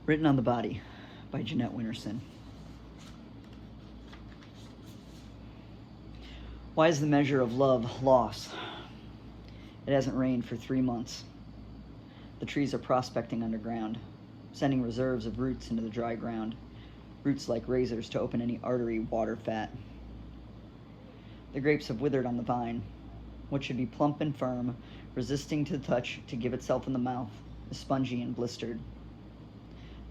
Written on the Body by Jeanette Winterson. Why is the measure of love loss? It hasn't rained for 3 months. The trees are prospecting underground, sending reserves of roots into the dry ground, roots like razors to open any artery water fat. The grapes have withered on the vine. What should be plump and firm, resisting to the touch to give itself in the mouth, is spongy and blistered.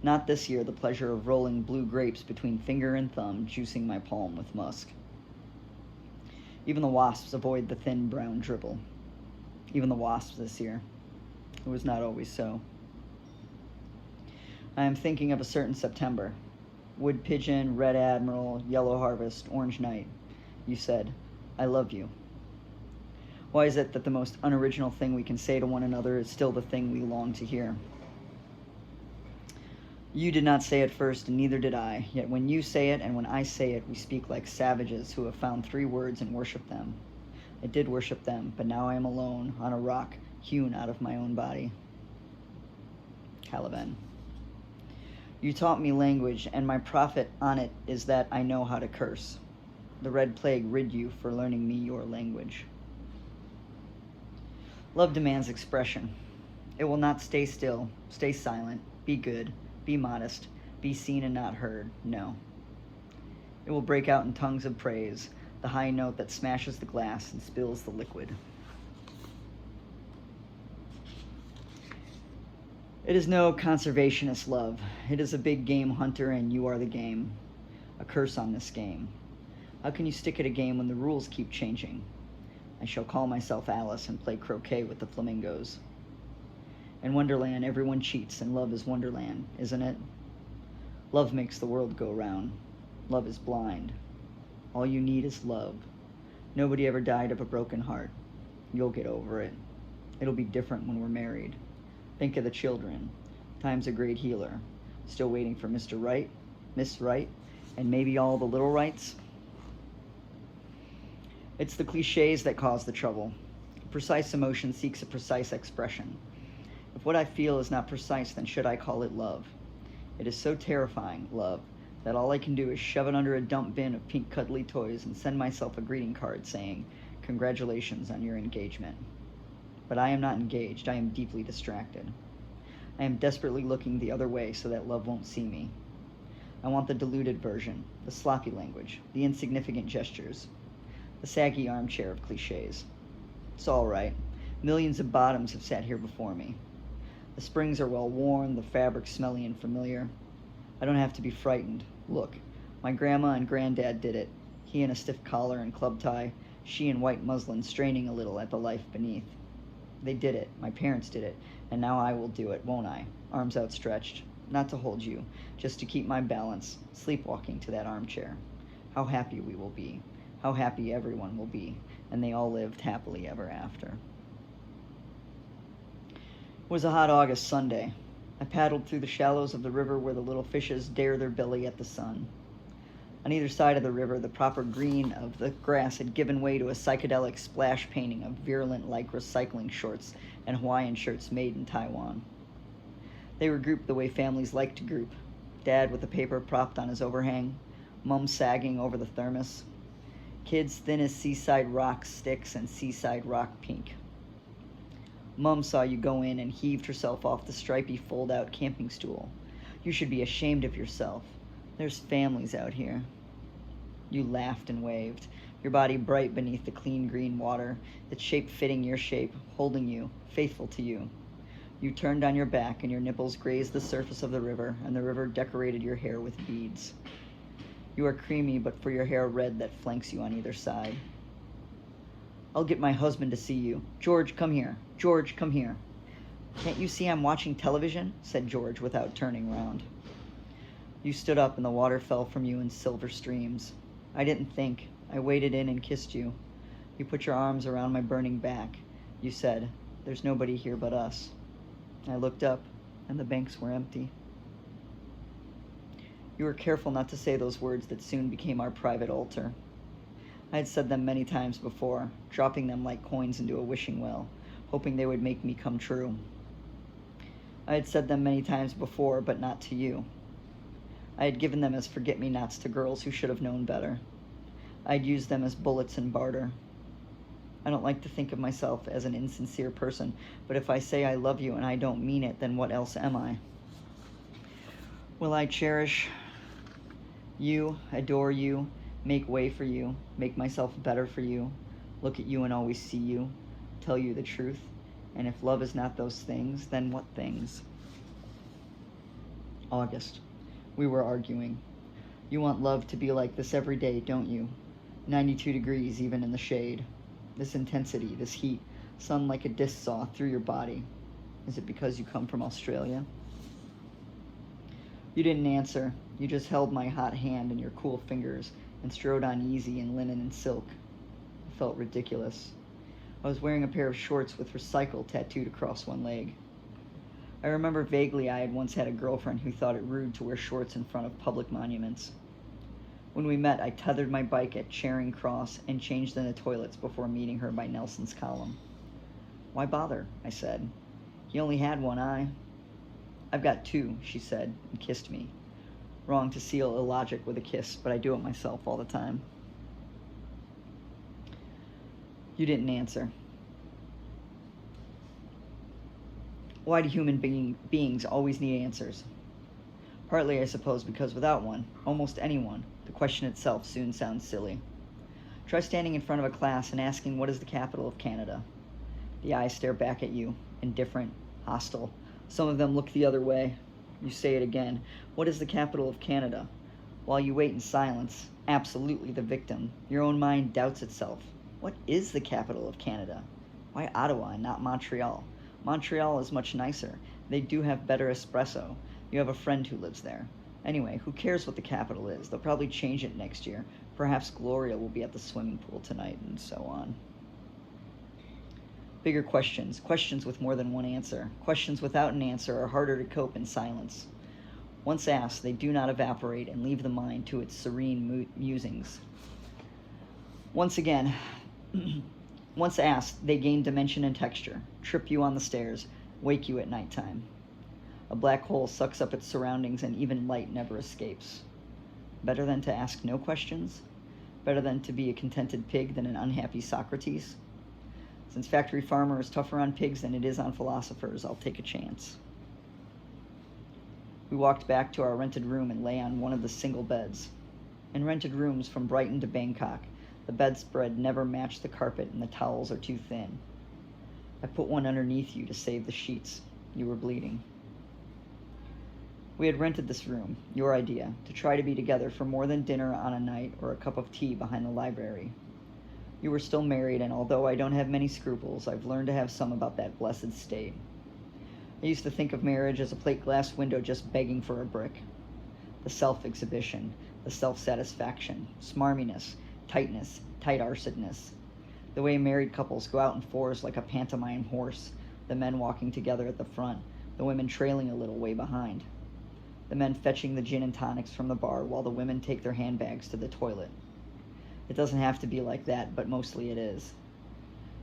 Not this year the pleasure of rolling blue grapes between finger and thumb, juicing my palm with musk. Even the wasps avoid the thin brown dribble. Even the wasps this year. It was not always so. I am thinking of a certain September. Wood pigeon, red admiral, yellow harvest, orange night. You said, I love you. Why is it that the most unoriginal thing we can say to one another is still the thing we long to hear? You did not say it first, and neither did I. Yet when you say it and when I say it, we speak like savages who have found 3 words and worship them. I did worship them, but now I am alone on a rock hewn out of my own body. Caliban. You taught me language, and my profit on it is that I know how to curse. The Red Plague rid you for learning me your language. Love demands expression. It will not stay still, stay silent, be good, be modest, be seen and not heard, no. It will break out in tongues of praise, the high note that smashes the glass and spills the liquid. It is no conservationist love. It is a big game hunter and you are the game. A curse on this game. How can you stick at a game when the rules keep changing? I shall call myself Alice and play croquet with the flamingos. In Wonderland, everyone cheats, and love is Wonderland, isn't it? Love makes the world go round. Love is blind. All you need is love. Nobody ever died of a broken heart. You'll get over it. It'll be different when we're married. Think of the children. Time's a great healer. Still waiting for Mr. Right, Miss Right, and maybe all the little rights. It's the cliches that cause the trouble. A precise emotion seeks a precise expression. If what I feel is not precise, then should I call it love? It is so terrifying, love, that all I can do is shove it under a dump bin of pink cuddly toys and send myself a greeting card saying, congratulations on your engagement. But I am not engaged, I am deeply distracted. I am desperately looking the other way so that love won't see me. I want the diluted version, the sloppy language, the insignificant gestures, the saggy armchair of cliches. It's all right. Millions of bottoms have sat here before me. The springs are well worn, the fabric smelly and familiar. I don't have to be frightened. Look, my grandma and granddad did it. He in a stiff collar and club tie, she in white muslin straining a little at the life beneath. They did it, my parents did it, and now I will do it, won't I? Arms outstretched, not to hold you, just to keep my balance, sleepwalking to that armchair. How happy we will be, how happy everyone will be, and they all lived happily ever after. It was a hot August Sunday. I paddled through the shallows of the river where the little fishes dare their belly at the sun. On either side of the river, the proper green of the grass had given way to a psychedelic splash painting of virulent lycra cycling shorts and Hawaiian shirts made in Taiwan. They were grouped the way families like to group. Dad with a paper propped on his overhang, Mum sagging over the thermos, kids thin as seaside rock sticks and seaside rock pink. Mum saw you go in and heaved herself off the stripy fold-out camping stool. You should be ashamed of yourself. There's families out here. You laughed and waved, your body bright beneath the clean green water, its shape fitting your shape, holding you, faithful to you. You turned on your back and your nipples grazed the surface of the river, and the river decorated your hair with beads. You are creamy, but for your hair red that flanks you on either side. I'll get my husband to see you. George, come here. George, come here. Can't you see I'm watching television? Said George without turning round. You stood up and the water fell from you in silver streams. I didn't think. I waded in and kissed you. You put your arms around my burning back. You said, there's nobody here but us. I looked up and the banks were empty. You were careful not to say those words that soon became our private altar. I had said them many times before, dropping them like coins into a wishing well, hoping they would make me come true. I had said them many times before, but not to you. I had given them as forget-me-nots to girls who should have known better. I had used them as bullets in barter. I don't like to think of myself as an insincere person, but if I say I love you and I don't mean it, then what else am I? Will I cherish you, adore you, make way for you, make myself better for you, look at you and always see you, tell you the truth? And if love is not those things, then what things? August. We were arguing. You want love to be like this every day, don't you? 92 degrees even in the shade. This intensity, this heat, sun like a disc saw through your body. Is it because you come from Australia? You didn't answer. You just held my hot hand in your cool fingers and strode on easy in linen and silk. It felt ridiculous. I was wearing a pair of shorts with recycle tattooed across one leg. I remember vaguely I had once had a girlfriend who thought it rude to wear shorts in front of public monuments. When we met, I tethered my bike at Charing Cross and changed in the toilets before meeting her by Nelson's Column. Why bother? I said. He only had one eye. I've got two, she said, and kissed me. Wrong to seal illogic with a kiss, but I do it myself all the time. You didn't answer. Why do human beings always need answers? Partly, I suppose, because without one, almost anyone, the question itself soon sounds silly. Try standing in front of a class and asking what is the capital of Canada. The eyes stare back at you, indifferent, hostile. Some of them look the other way. You say it again. What is the capital of Canada? While you wait in silence, absolutely the victim, your own mind doubts itself. What is the capital of Canada? Why Ottawa and not Montreal? Montreal is much nicer. They do have better espresso. You have a friend who lives there. Anyway, who cares what the capital is? They'll probably change it next year. Perhaps Gloria will be at the swimming pool tonight, and so on. Bigger questions, questions with more than one answer. Questions without an answer are harder to cope in silence. Once asked, they do not evaporate and leave the mind to its serene musings. Once asked, they gain dimension and texture, trip you on the stairs, wake you at nighttime. A black hole sucks up its surroundings and even light never escapes. Better than to ask no questions? Better than to be a contented pig than an unhappy Socrates? Since factory farmer is tougher on pigs than it is on philosophers, I'll take a chance. We walked back to our rented room and lay on one of the single beds. In rented rooms from Brighton to Bangkok, the bedspread never matched the carpet and the towels are too thin. I put one underneath you to save the sheets. You were bleeding. We had rented this room, your idea, to try to be together for more than dinner on a night or a cup of tea behind the library. You were still married, and although I don't have many scruples, I've learned to have some about that blessed state. I used to think of marriage as a plate glass window just begging for a brick. The self-exhibition, the self-satisfaction, smarminess, tightness, tight-arsedness. The way married couples go out in fours like a pantomime horse, the men walking together at the front, the women trailing a little way behind. The men fetching the gin and tonics from the bar while the women take their handbags to the toilet. It doesn't have to be like that, but mostly it is.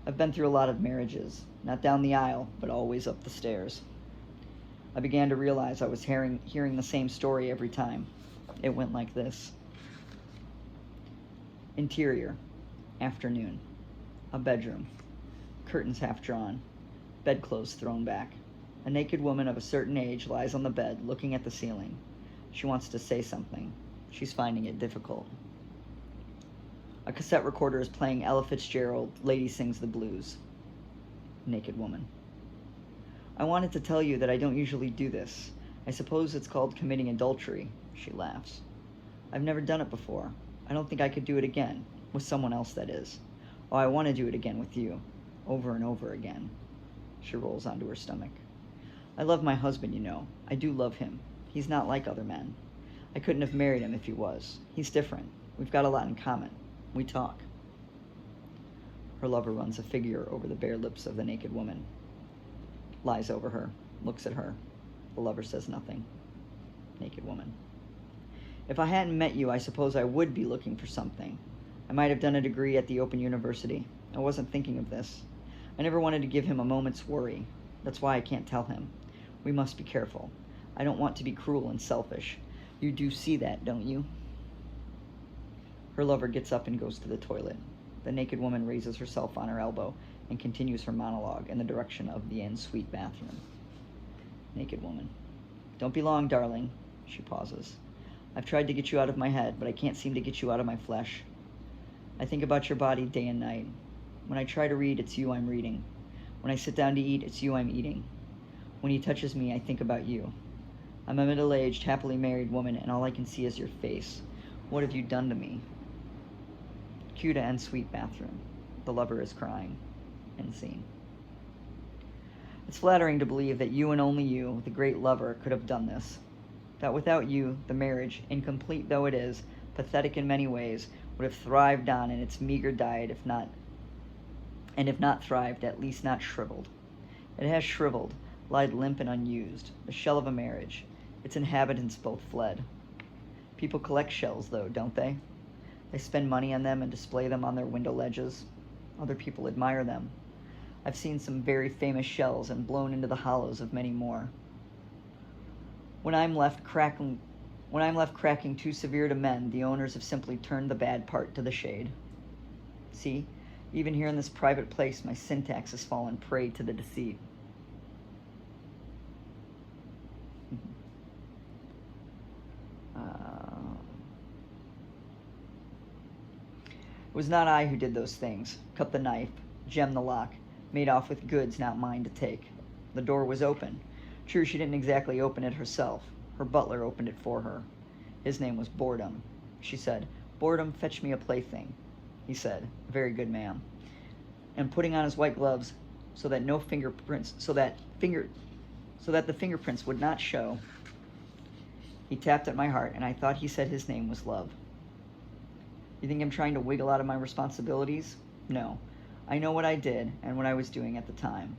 I've been through a lot of marriages, not down the aisle, but always up the stairs. I began to realize I was hearing the same story every time. It went like this. Interior, afternoon, a bedroom, curtains half drawn, bedclothes thrown back. A naked woman of a certain age lies on the bed, looking at the ceiling. She wants to say something. She's finding it difficult. A cassette recorder is playing Ella Fitzgerald, Lady Sings the Blues. Naked woman. I wanted to tell you that I don't usually do this. I suppose it's called committing adultery. She laughs. I've never done it before. I don't think I could do it again. With someone else, that is. Oh, I want to do it again with you. Over and over again. She rolls onto her stomach. I love my husband, you know. I do love him. He's not like other men. I couldn't have married him if he was. He's different. We've got a lot in common. We talk. Her lover runs a figure over the bare lips of the naked woman. Lies over her. Looks at her. The lover says nothing. Naked woman. If I hadn't met you, I suppose I would be looking for something. I might have done a degree at the Open University. I wasn't thinking of this. I never wanted to give him a moment's worry. That's why I can't tell him. We must be careful. I don't want to be cruel and selfish. You do see that, don't you? Her lover gets up and goes to the toilet. The naked woman raises herself on her elbow and continues her monologue in the direction of the en-suite bathroom. Naked woman. Don't be long, darling. She pauses. I've tried to get you out of my head, but I can't seem to get you out of my flesh. I think about your body day and night. When I try to read, it's you I'm reading. When I sit down to eat, it's you I'm eating. When he touches me, I think about you. I'm a middle-aged, happily married woman, and all I can see is your face. What have you done to me? Cue to en-suite bathroom. The lover is crying. End scene. It's flattering to believe that you and only you, the great lover, could have done this. That without you, the marriage, incomplete though it is, pathetic in many ways, would have thrived on in its meager diet, if not thrived, at least not shriveled. It has shriveled, lied limp and unused, the shell of a marriage. Its inhabitants both fled. People collect shells, though, don't they? They spend money on them and display them on their window ledges. Other people admire them. I've seen some very famous shells and blown into the hollows of many more. When I'm left cracking too severe to mend, the owners have simply turned the bad part to the shade. See, even here in this private place, my syntax has fallen prey to the deceit. It was not I who did those things. Cut the knife, gemmed the lock, made off with goods not mine to take. The door was open. True, she didn't exactly open it herself. Her butler opened it for her. His name was Boredom. She said, "Boredom, fetch me a plaything." He said, "Very good, ma'am." And putting on his white gloves so that the fingerprints would not show, he tapped at my heart, and I thought he said his name was Love. You think I'm trying to wiggle out of my responsibilities? No. I know what I did and what I was doing at the time.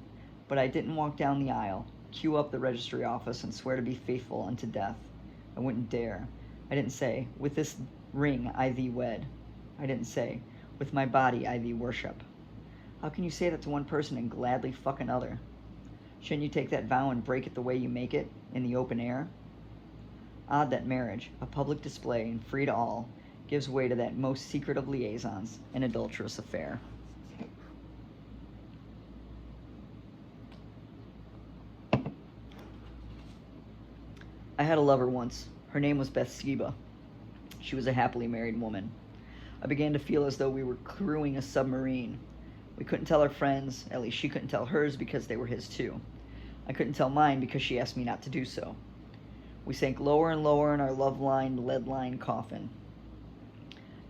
But I didn't walk down the aisle, queue up the registry office, and swear to be faithful unto death. I wouldn't dare. I didn't say, "With this ring I thee wed." I didn't say, "With my body I thee worship." How can you say that to one person and gladly fuck another? Shouldn't you take that vow and break it the way you make it, in the open air? Odd that marriage, a public display and free to all, gives way to that most secret of liaisons, an adulterous affair. I had a lover once. Her name was Bathsheba. She was a happily married woman. I began to feel as though we were crewing a submarine. We couldn't tell our friends, at least she couldn't tell hers because they were his too. I couldn't tell mine because she asked me not to do so. We sank lower and lower in our love-lined, lead-lined coffin.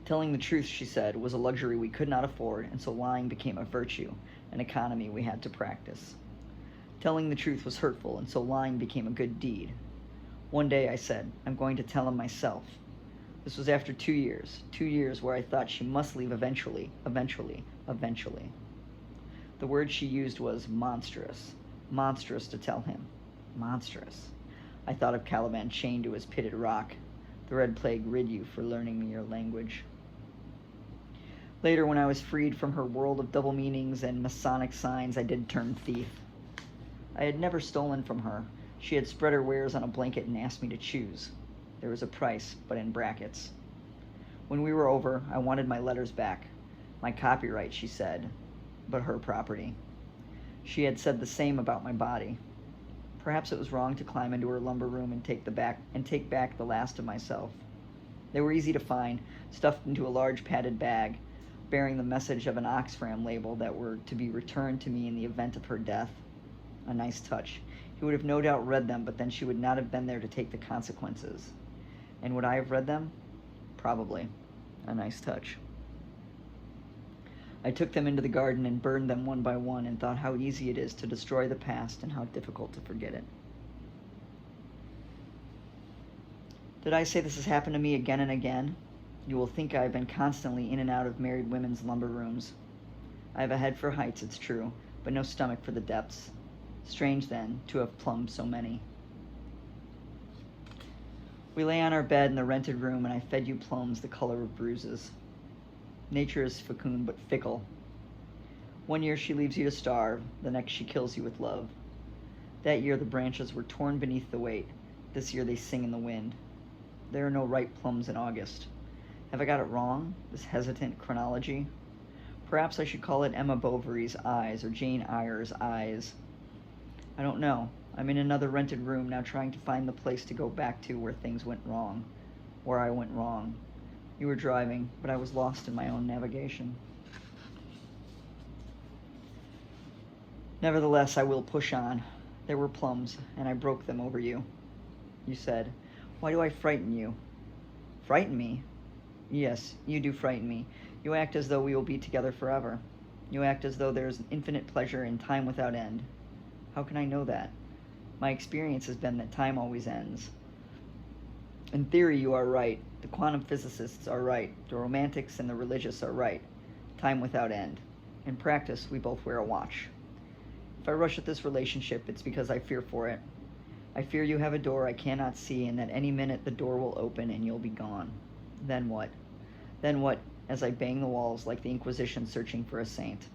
Telling the truth, she said, was a luxury we could not afford, and so lying became a virtue, an economy we had to practice. Telling the truth was hurtful, and so lying became a good deed. One day I said, "I'm going to tell him myself." This was after 2 years where I thought she must leave eventually. The word she used was monstrous. Monstrous to tell him. Monstrous. I thought of Caliban chained to his pitted rock. The red plague rid you for learning me your language. Later, when I was freed from her world of double meanings and Masonic signs, I did turn thief. I had never stolen from her. She had spread her wares on a blanket and asked me to choose. There was a price, but in brackets. When we were over, I wanted my letters back. My copyright, she said, but her property. She had said the same about my body. Perhaps it was wrong to climb into her lumber room and take back the last of myself. They were easy to find, stuffed into a large padded bag, bearing the message of an Oxfam label that were to be returned to me in the event of her death. A nice touch. He would have no doubt read them, but then she would not have been there to take the consequences. And would I have read them? Probably. A nice touch. I took them into the garden and burned them one by one and thought how easy it is to destroy the past and how difficult to forget it. Did I say this has happened to me again and again? You will think I have been constantly in and out of married women's lumber rooms. I have a head for heights, it's true, but no stomach for the depths. Strange, then, to have plumbed so many. We lay on our bed in the rented room, and I fed you plums the color of bruises. Nature is fecund but fickle. 1 year she leaves you to starve, the next she kills you with love. That year the branches were torn beneath the weight. This year they sing in the wind. There are no ripe plums in August. Have I got it wrong, this hesitant chronology? Perhaps I should call it Emma Bovary's eyes or Jane Eyre's eyes. I don't know. I'm in another rented room now trying to find the place to go back to where things went wrong. Where I went wrong. You were driving, but I was lost in my own navigation. Nevertheless, I will push on. There were plums, and I broke them over you. You said, "Why do I frighten you?" Frighten me? Yes, you do frighten me. You act as though we will be together forever. You act as though there is infinite pleasure in time without end. How can I know that? My experience has been that time always ends. In theory, you are right. The quantum physicists are right. The romantics and the religious are right. Time without end. In practice, we both wear a watch. If I rush at this relationship, it's because I fear for it. I fear you have a door I cannot see and that any minute the door will open and you'll be gone. Then what? Then what, as I bang the walls like the Inquisition searching for a saint?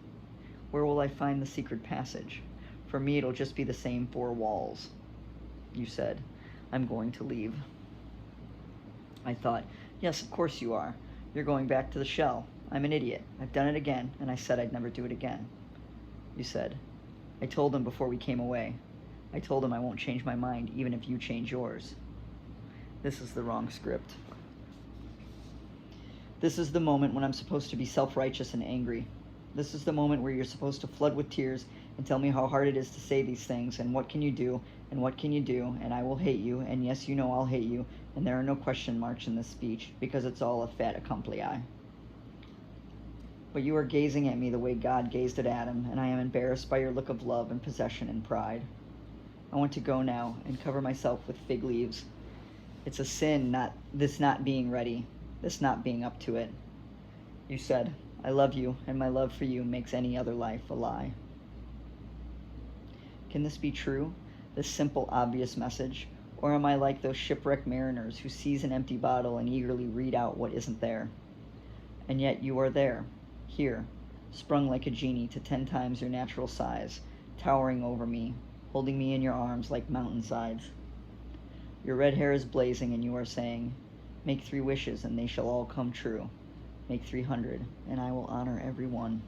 Where will I find the secret passage? For me, it'll just be the same four walls. You said, "I'm going to leave." I thought, yes, of course you are. You're going back to the shell. I'm an idiot. I've done it again, and I said I'd never do it again. You said, "I told him before we came away. I told him I won't change my mind even if you change yours." This is the wrong script. This is the moment when I'm supposed to be self-righteous and angry. This is the moment where you're supposed to flood with tears and tell me how hard it is to say these things, and what can you do, and what can you do, and I will hate you, and yes, you know I'll hate you, and there are no question marks in this speech, because it's all a fait accompli. But you are gazing at me the way God gazed at Adam, and I am embarrassed by your look of love and possession and pride. I want to go now and cover myself with fig leaves. It's a sin, not being ready, this not being up to it. You said, "I love you, and my love for you makes any other life a lie." Can this be true, this simple, obvious message? Or am I like those shipwrecked mariners who seize an empty bottle and eagerly read out what isn't there? And yet you are there, here, sprung like a genie to 10 times your natural size, towering over me, holding me in your arms like mountainsides. Your red hair is blazing and you are saying, "Make 3 wishes and they shall all come true. Make 300 and I will honor every one."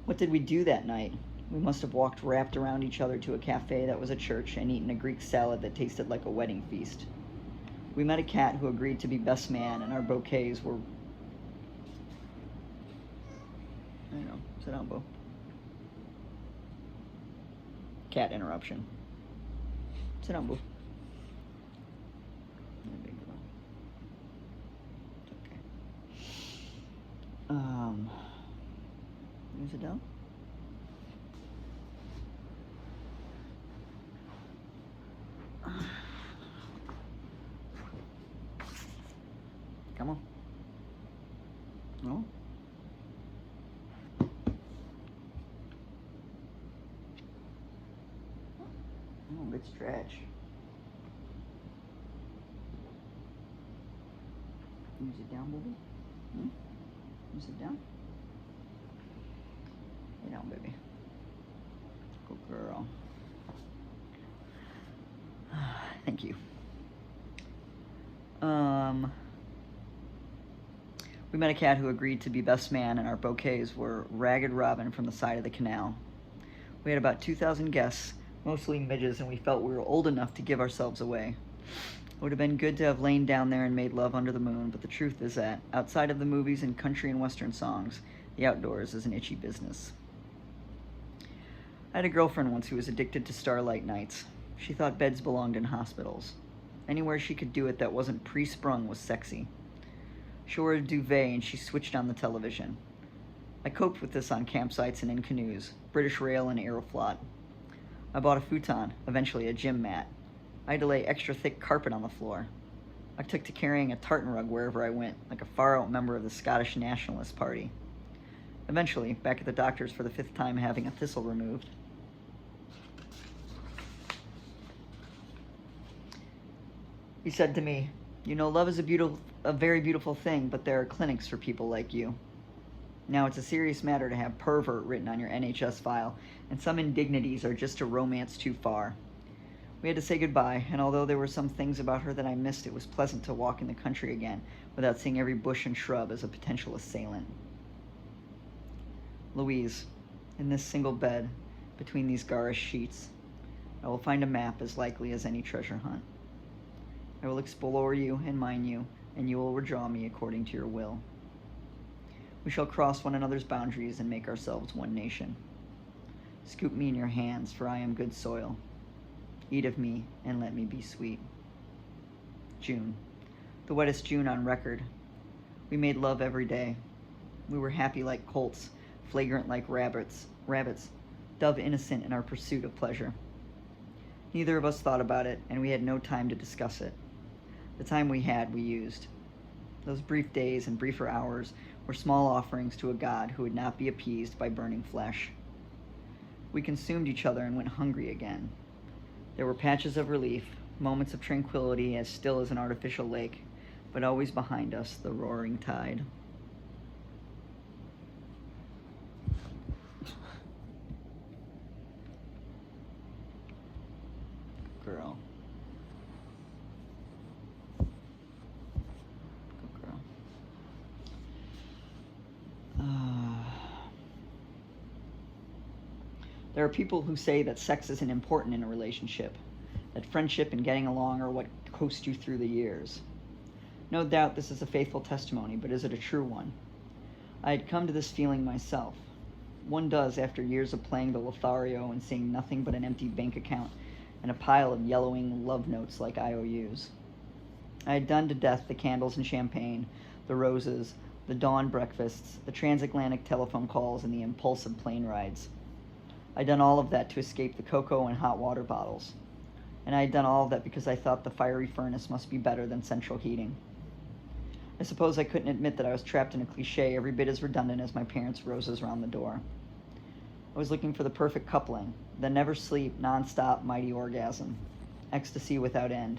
What did we do that night? We must have walked wrapped around each other to a cafe that was a church and eaten a Greek salad that tasted like a wedding feast. We met a cat who agreed to be best man, and our bouquets were... I know. Sit down, Bo. Cat interruption. Sit down, Bo. Big girl. It's okay. You sit down? Come on. No? Oh, good stretch. You sit down, baby? You sit down? Lay down, baby. Good girl. Thank you. We met a cat who agreed to be best man, and our bouquets were Ragged Robin from the side of the canal. We had about 2,000 guests, mostly midges, and we felt we were old enough to give ourselves away. It would have been good to have lain down there and made love under the moon, but the truth is that, outside of the movies and country and western songs, the outdoors is an itchy business. I had a girlfriend once who was addicted to starlight nights. She thought beds belonged in hospitals. Anywhere she could do it that wasn't pre-sprung was sexy. She wore a duvet and she switched on the television. I coped with this on campsites and in canoes, British Rail and Aeroflot. I bought a futon, eventually a gym mat. I had to lay extra thick carpet on the floor. I took to carrying a tartan rug wherever I went, like a far-out member of the Scottish Nationalist Party. Eventually, back at the doctor's for the 5th time having a thistle removed, he said to me, "You know, love is a very beautiful thing, but there are clinics for people like you." Now it's a serious matter to have pervert written on your NHS file, and some indignities are just a romance too far. We had to say goodbye, and although there were some things about her that I missed, it was pleasant to walk in the country again without seeing every bush and shrub as a potential assailant. Louise, in this single bed, between these garish sheets, I will find a map as likely as any treasure hunt. I will explore you and mine you, and you will redraw me according to your will. We shall cross one another's boundaries and make ourselves one nation. Scoop me in your hands, for I am good soil. Eat of me, and let me be sweet. June, the wettest June on record. We made love every day. We were happy like colts, flagrant like rabbits, dove innocent in our pursuit of pleasure. Neither of us thought about it, and we had no time to discuss it. The time we had, we used. Those brief days and briefer hours were small offerings to a God who would not be appeased by burning flesh. We consumed each other and went hungry again. There were patches of relief, moments of tranquility as still as an artificial lake, but always behind us the roaring tide. Girl. Good girl. There are people who say that sex isn't important in a relationship, that friendship and getting along are what coast you through the years. No doubt this is a faithful testimony, but is it a true one? I had come to this feeling myself. One does after years of playing the Lothario and seeing nothing but an empty bank account and a pile of yellowing love notes like IOUs. I had done to death the candles and champagne, the roses, the dawn breakfasts, the transatlantic telephone calls, and the impulsive plane rides. I'd done all of that to escape the cocoa and hot water bottles. And I had done all of that because I thought the fiery furnace must be better than central heating. I suppose I couldn't admit that I was trapped in a cliche every bit as redundant as my parents' roses around the door. I was looking for the perfect coupling, the never sleep, non-stop, mighty orgasm, ecstasy without end.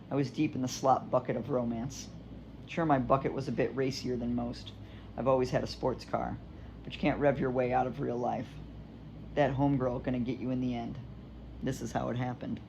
I was deep in the slop bucket of romance. Sure, my bucket was a bit racier than most. I've always had a sports car, but you can't rev your way out of real life. That homegirl gonna get you in the end. This is how it happened.